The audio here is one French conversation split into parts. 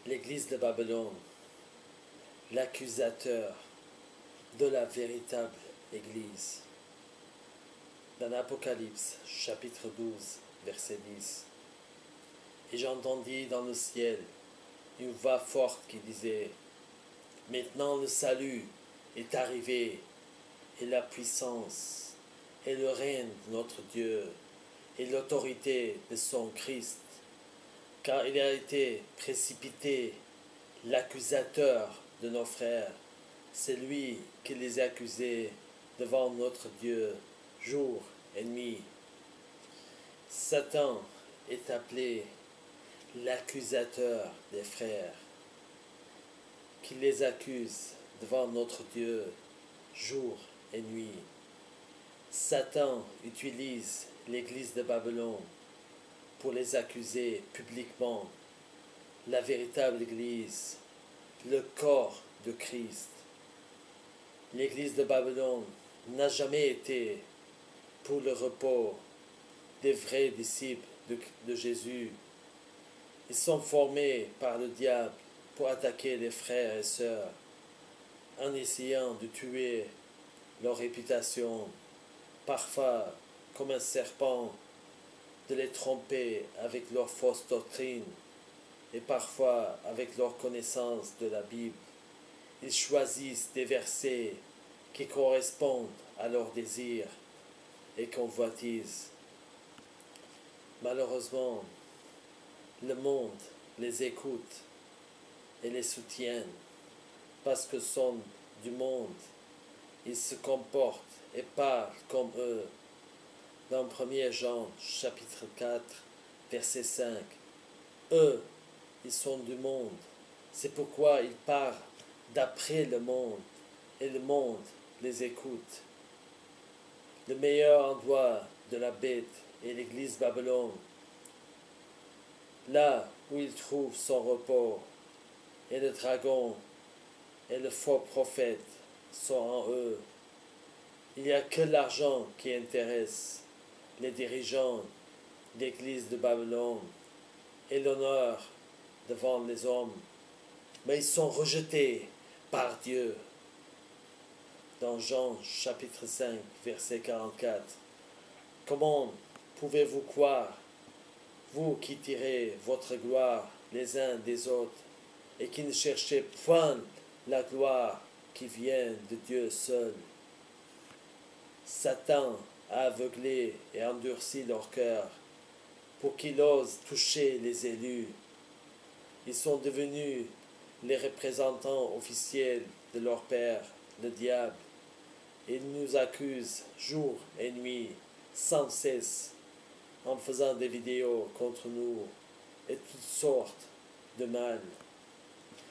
l'Église de Babylone, l'accusateur de la véritable Église. Dans l'Apocalypse, chapitre 12, verset 10. Et j'entendis dans le ciel une voix forte qui disait: Maintenant le salut est arrivé, et la puissance, et le règne de notre Dieu, et l'autorité de son Christ, car il a été précipité, l'accusateur de nos frères, c'est lui qui les accusait devant notre Dieu jour et nuit. Satan est appelé l'accusateur des frères, qui les accuse devant notre Dieu jour et nuit. Satan utilise l'Église de Babylone pour les accuser publiquement. La véritable Église, le corps de Christ. L'Église de Babylone n'a jamais été pour le repos des vrais disciples de Jésus. Ils sont formés par le diable pour attaquer les frères et sœurs en essayant de tuer leur réputation, parfois comme un serpent, de les tromper avec leur fausse doctrine et parfois avec leur connaissance de la Bible. Ils choisissent des versets qui correspondent à leurs désirs et convoitises. Malheureusement, le monde les écoute et les soutient parce que sont du monde. Ils se comportent et parlent comme eux. Dans 1 Jean, chapitre 4, verset 5. Eux, ils sont du monde. C'est pourquoi ils parlent d'après le monde, et le monde les écoute. Le meilleur endroit de la bête est l'Église Babylone, là où il trouve son repos, et le dragon et le faux prophète sont en eux. Il n'y a que l'argent qui intéresse les dirigeants de l'Église de Babylone et l'honneur devant les hommes, mais ils sont rejetés par Dieu. Dans Jean chapitre 5, verset 44, comment pouvez-vous croire, vous qui tirez votre gloire les uns des autres et qui ne cherchez point la gloire qui vient de Dieu seul? Satan a aveuglé et endurci leur cœur pour qu'ils osent toucher les élus. Ils sont devenus les représentants officiels de leur père, le diable. Ils nous accusent jour et nuit, sans cesse, en faisant des vidéos contre nous et toutes sortes de mal.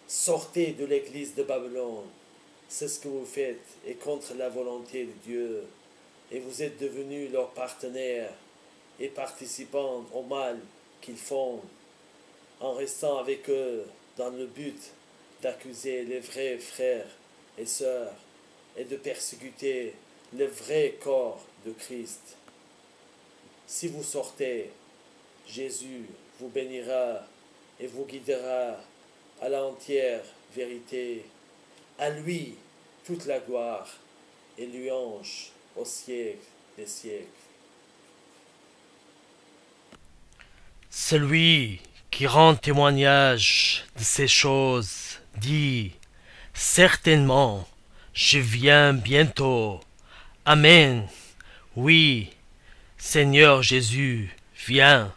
Sortez de l'Église de Babylone, c'est ce que vous faites, et contre la volonté de Dieu. Et vous êtes devenus leurs partenaires et participants au mal qu'ils font, en restant avec eux dans le but d'accuser les vrais frères et sœurs et de persécuter le vrai corps de Christ. Si vous sortez, Jésus vous bénira et vous guidera à l'entière vérité. À lui toute la gloire et louange au siècle des siècles. Celui qui rend témoignage de ces choses dit: Certainement, je viens bientôt. Amen. Oui, Seigneur Jésus, viens.